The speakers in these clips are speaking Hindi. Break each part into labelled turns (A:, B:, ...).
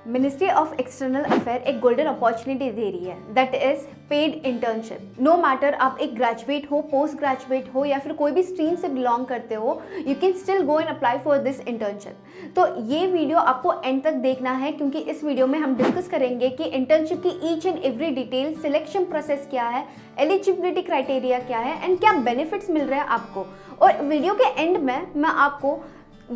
A: मिनिस्ट्री ऑफ एक्सटर्नल अफेयर एक गोल्डन अपॉर्चुनिटी दे रही है, that is paid internship. No matter आप एक ग्रेजुएट हो, पोस्ट ग्रेजुएट हो या फिर कोई भी स्ट्रीम से बिलोंग करते हो, you can still go and apply for this internship. तो ये वीडियो आपको एंड तक देखना है, क्योंकि इस वीडियो में हम डिस्कस करेंगे कि इंटर्नशिप की each and every detail, selection process क्या है, एलिजिबिलिटी क्राइटेरिया क्या है एंड क्या बेनिफिट्स मिल रहे हैं आपको। और वीडियो के एंड में मैं आपको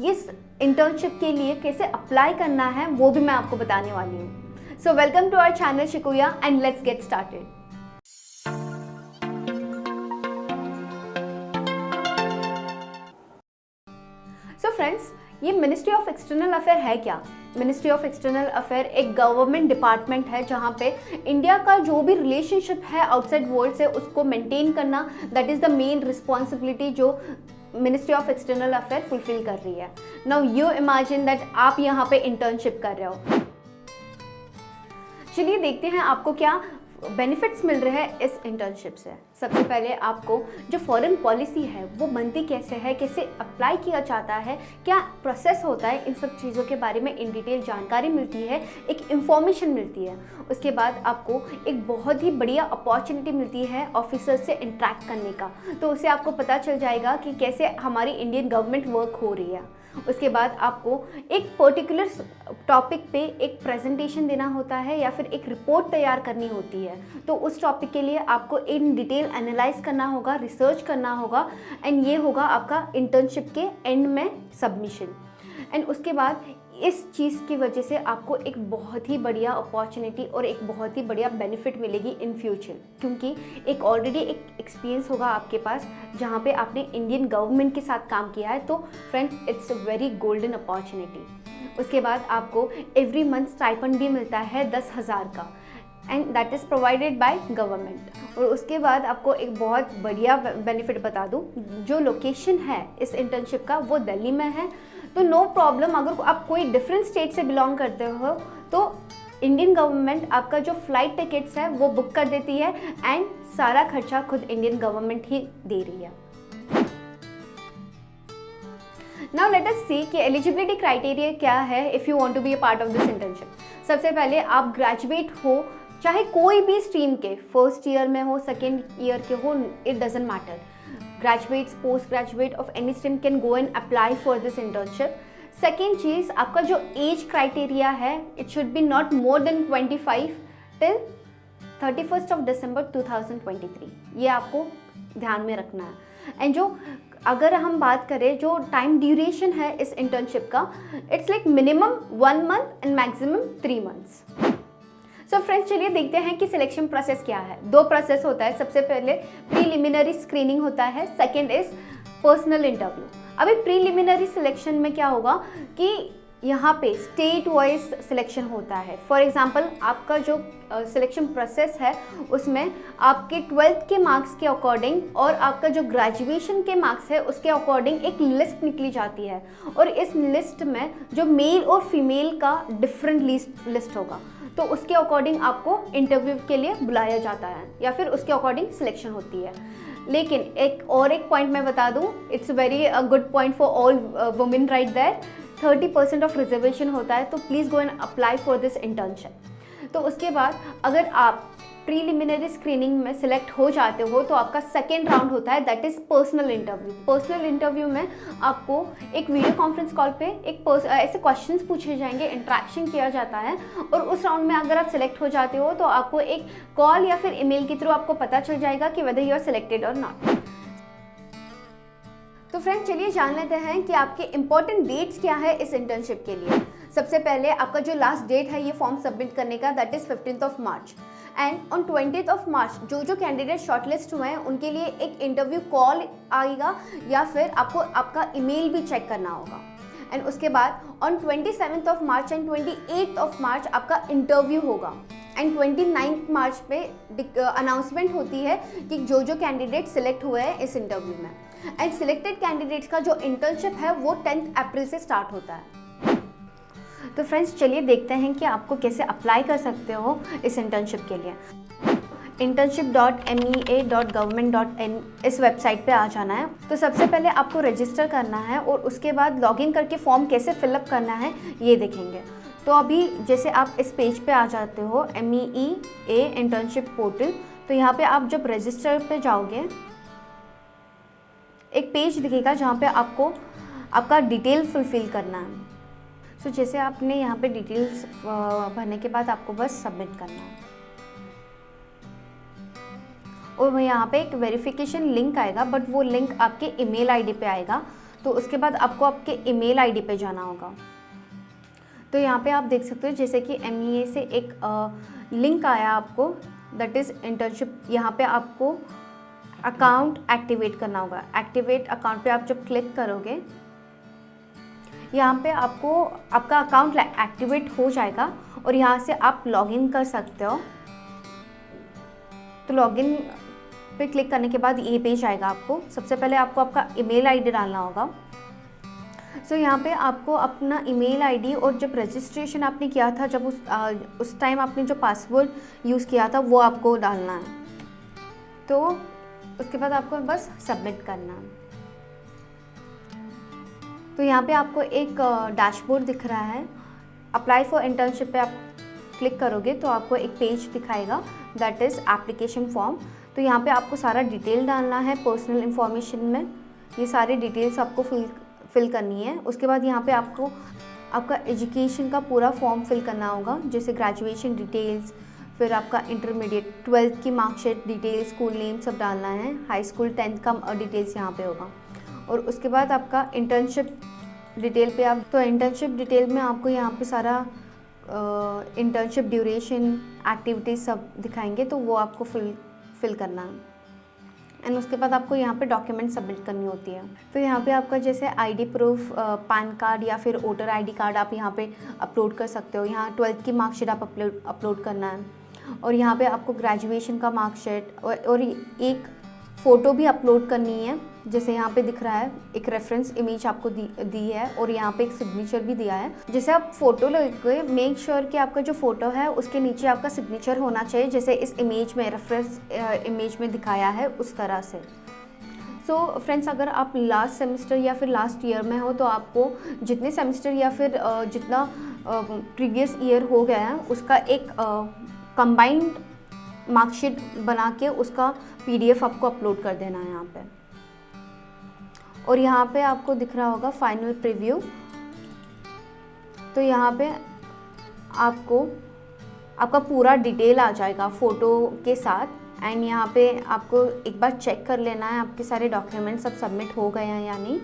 A: इस इंटर्नशिप के लिए कैसे अप्लाई करना है वो भी मैं आपको बताने वाली हूँ। So welcome to our channel Shikuya and let's get started. So friends, ये मिनिस्ट्री ऑफ एक्सटर्नल अफेयर है क्या? मिनिस्ट्री ऑफ एक्सटर्नल अफेयर एक गवर्नमेंट डिपार्टमेंट है जहाँ पे इंडिया का जो भी रिलेशनशिप है आउटसाइड वर्ल्ड से उसको मेंटेन करना, that is the main responsibility जो ministry of external affair fulfil कर रही है। नाउ यू इमेजिन दैट आप यहाँ पे इंटर्नशिप कर रहे हो। चलिए देखते हैं आपको क्या बेनिफिट्स मिल रहे हैं इस इंटर्नशिप से। सबसे पहले आपको जो फॉरेन पॉलिसी है वो बनती कैसे है, कैसे अप्लाई किया जाता है, क्या प्रोसेस होता है, इन सब चीज़ों के बारे में इन डिटेल जानकारी मिलती है, एक इंफॉर्मेशन मिलती है। उसके बाद आपको एक बहुत ही बढ़िया अपॉर्चुनिटी मिलती है ऑफिसर से इंटरेक्ट करने का, तो उससे आपको पता चल जाएगा कि कैसे हमारी इंडियन गवर्नमेंट वर्क हो रही है। उसके बाद आपको एक पर्टिकुलर टॉपिक पे एक प्रेजेंटेशन देना होता है या फिर एक रिपोर्ट तैयार करनी होती है, तो उस टॉपिक के लिए आपको इन डिटेल एनालाइज करना होगा, रिसर्च करना होगा एंड ये होगा आपका इंटर्नशिप के एंड में सबमिशन। एंड उसके बाद इस चीज़ की वजह से आपको एक बहुत ही बढ़िया अपॉर्चुनिटी और एक बहुत ही बढ़िया बेनिफिट मिलेगी इन फ्यूचर, क्योंकि एक ऑलरेडी एक एक्सपीरियंस होगा आपके पास जहाँ पे आपने इंडियन गवर्नमेंट के साथ काम किया है। तो friends, it's a very golden opportunity. उसके बाद आपको एवरी मंथ स्टाइपेंड भी मिलता है 10,000 का, and that is provided by government. और उसके बाद आपको एक बहुत बढ़िया बेनिफिट बता दूँ, जो लोकेशन है इस इंटर्नशिप का वो दिल्ली में है। तो नो प्रॉब्लम, अगर आप कोई डिफरेंट स्टेट से बिलोंग करते हो तो इंडियन गवर्नमेंट आपका जो फ्लाइट टिकट्स है वो बुक कर देती है एंड सारा खर्चा खुद इंडियन गवर्नमेंट ही दे रही है। नाउ लेट अस सी कि एलिजिबिलिटी क्राइटेरिया क्या है if you want to be a part of this internship. सबसे पहले आप ग्रेजुएट हो, चाहे कोई भी स्ट्रीम के, फर्स्ट ईयर में हो, सेकेंड ईयर के हो, it doesn't matter. Graduates, post graduate of any stream can go and apply for this internship. Second चीज़, आपका जो एज क्राइटेरिया है it should be not more than 25 till 31st of December 2023। ये आपको ध्यान में रखना है। एंड जो अगर हम बात करें जो टाइम ड्यूरेशन है इस इंटर्नशिप का, it's like minimum 1 month and maximum 3 months। So friends, चलिए देखते हैं कि सिलेक्शन प्रोसेस क्या है। 2 प्रोसेस होता है। सबसे पहले प्रीलिमिनरी स्क्रीनिंग होता है, सेकंड इज पर्सनल इंटरव्यू। अभी प्रीलिमिनरी सिलेक्शन में क्या होगा कि यहाँ पे स्टेट वाइज सिलेक्शन होता है। फॉर एग्जांपल, आपका जो सिलेक्शन प्रोसेस है उसमें आपके 12th के मार्क्स के अकॉर्डिंग और आपका जो ग्रेजुएशन के मार्क्स है उसके अकॉर्डिंग एक लिस्ट निकली जाती है, और इस लिस्ट में जो मेल और फीमेल का डिफरेंट लिस्ट होगा, तो उसके अकॉर्डिंग आपको इंटरव्यू के लिए बुलाया जाता है या फिर उसके अकॉर्डिंग सिलेक्शन होती है। लेकिन एक पॉइंट मैं बता दूं, it's very good point for all women right there, 30% of reservation होता है, तो please go and apply for this internship. तो उसके बाद अगर आप प्रीलिमिनरी स्क्रीनिंग में सिलेक्ट हो जाते हो तो आपका सेकेंड राउंड होता है, that is personal interview. Personal interview में आपको एक वीडियो कॉन्फ्रेंस कॉल पे ऐसे क्वेश्चंस पूछे जाएंगे, इंटरेक्शन किया जाता है, और उस राउंड में अगर आप सिलेक्ट हो जाते हो तो आपको एक कॉल या फिर ईमेल के थ्रू आपको पता चल जाएगा कि वेदर यू आर सिलेक्टेड और नॉट। तो फ्रेंड्स, चलिए जान लेते हैं कि आपके इंपॉर्टेंट डेट्स क्या है इस इंटर्नशिप के लिए। सबसे पहले आपका जो लास्ट डेट है ये फॉर्म सबमिट करने का, that is 15th of March। And on 20th of March जो कैंडिडेट शॉर्टलिस्ट हुए हैं उनके लिए एक इंटरव्यू कॉल आएगा या फिर आपको आपका ईमेल भी चेक करना होगा। एंड उसके बाद on 27th of March and 28th of March आपका इंटरव्यू होगा, एंड 29th March पे अनाउंसमेंट होती है कि जो कैंडिडेट सिलेक्ट हुए हैं इस इंटरव्यू में। एंड सिलेक्टेड कैंडिडेट्स का जो इंटर्नशिप है वो 10th April से स्टार्ट होता है। तो फ्रेंड्स, चलिए देखते हैं कि आपको कैसे अप्लाई कर सकते हो इस इंटर्नशिप के लिए। internship.mea.government.in इस वेबसाइट पे आ जाना है। तो सबसे पहले आपको रजिस्टर करना है और उसके बाद लॉगिन करके फॉर्म कैसे फिलअप करना है ये देखेंगे। तो अभी जैसे आप इस पेज पे आ जाते हो MEEA इंटर्नशिप पोर्टल, तो यहाँ पे आप जब रजिस्टर पे जाओगे एक पेज दिखेगा जहाँ पे आपको आपका डिटेल फुलफिल करना है। सो जैसे आपने यहाँ पे डिटेल्स भरने के बाद आपको बस सबमिट करना है और यहाँ पे एक वेरिफिकेशन लिंक आएगा, बट वो लिंक आपके ईमेल आईडी पे आएगा, तो उसके बाद आपको आपके ईमेल आईडी पे जाना होगा। तो यहाँ पे आप देख सकते हो जैसे कि MEA से एक लिंक आया आपको, दैट इज़ इंटर्नशिप। यहाँ पे आपको अकाउंट एक्टिवेट करना होगा। एक्टिवेट अकाउंट पे आप जब क्लिक करोगे यहाँ पे आपको आपका अकाउंट एक्टिवेट हो जाएगा और यहाँ से आप लॉगिन कर सकते हो। तो लॉगिन पे क्लिक करने के बाद ये पेज आएगा आपको। सबसे पहले आपको आपका ईमेल आईडी डालना होगा। सो यहाँ पे आपको अपना ईमेल आईडी और जब रजिस्ट्रेशन आपने किया था, जब उस टाइम आपने जो पासवर्ड यूज़ किया था वो आपको डालना है। तो उसके बाद आपको बस सबमिट करना है। तो यहाँ पे आपको एक डैशबोर्ड दिख रहा है। अप्लाई फॉर इंटर्नशिप पे आप क्लिक करोगे तो आपको एक पेज दिखाएगा, दैट इज़ एप्लीकेशन फॉर्म। तो यहाँ पे आपको सारा डिटेल डालना है। पर्सनल इंफॉर्मेशन में ये सारे डिटेल्स आपको फिल करनी है। उसके बाद यहाँ पे आपको आपका एजुकेशन का पूरा फॉर्म फिल करना होगा, जैसे ग्रेजुएशन डिटेल्स, फिर आपका इंटरमीडिएट 12th की मार्कशीट डिटेल्स, स्कूल नेम सब डालना है। हाई स्कूल 10th का डिटेल्स यहाँ पे होगा। और उसके बाद आपका इंटर्नशिप डिटेल पे आप, तो इंटर्नशिप डिटेल में आपको यहाँ पे सारा इंटर्नशिप ड्यूरेशन, एक्टिविटीज़ सब दिखाएंगे, तो वो आपको फिल करना है। एंड उसके बाद आपको यहाँ पे डॉक्यूमेंट सबमिट करनी होती है। तो यहाँ पे आपका जैसे आईडी प्रूफ, पैन कार्ड या फिर वोटर आईडी कार्ड आप यहाँ पे अपलोड कर सकते हो। यहाँ 12th की मार्कशीट आप अपलोड करना है और यहाँ पे आपको ग्रेजुएशन का मार्कशीट और एक फ़ोटो भी अपलोड करनी है। जैसे यहाँ पे दिख रहा है एक रेफरेंस इमेज आपको दी है और यहाँ पे एक सिग्नेचर भी दिया है। जैसे आप फ़ोटो लोगे, मेक श्योर कि आपका जो फ़ोटो है उसके नीचे आपका सिग्नेचर होना चाहिए, जैसे इस इमेज में, रेफरेंस इमेज में दिखाया है उस तरह से। सो फ्रेंड्स, अगर आप लास्ट सेमेस्टर या फिर लास्ट ईयर में हो तो आपको जितने सेमेस्टर या फिर जितना प्रीवियस ईयर हो गया है उसका एक कंबाइंड मार्कशीट बना के उसका PDF आपको अपलोड कर देना है यहाँ पे। और यहाँ पे आपको दिख रहा होगा फाइनल प्रीव्यू। तो यहाँ पे आपको आपका पूरा डिटेल आ जाएगा फ़ोटो के साथ। एंड यहाँ पे आपको एक बार चेक कर लेना है आपके सारे डॉक्यूमेंट सब सबमिट हो गए हैं या नहीं।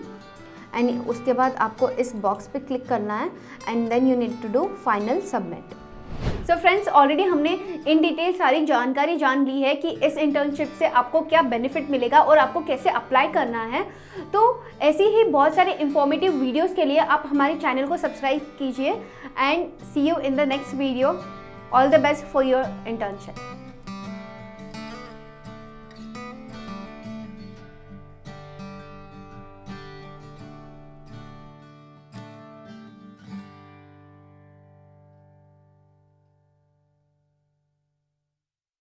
A: एंड उसके बाद आपको इस बॉक्स पे क्लिक करना है and then you need to do final submit. So friends, already हमने इन डिटेल सारी जानकारी जान ली है कि इस इंटर्नशिप से आपको क्या बेनिफिट मिलेगा और आपको कैसे अप्लाई करना है। तो ऐसी ही बहुत सारे इंफॉर्मेटिव वीडियोस के लिए आप हमारे चैनल को सब्सक्राइब कीजिए and see you in the next video. All the best for your internship.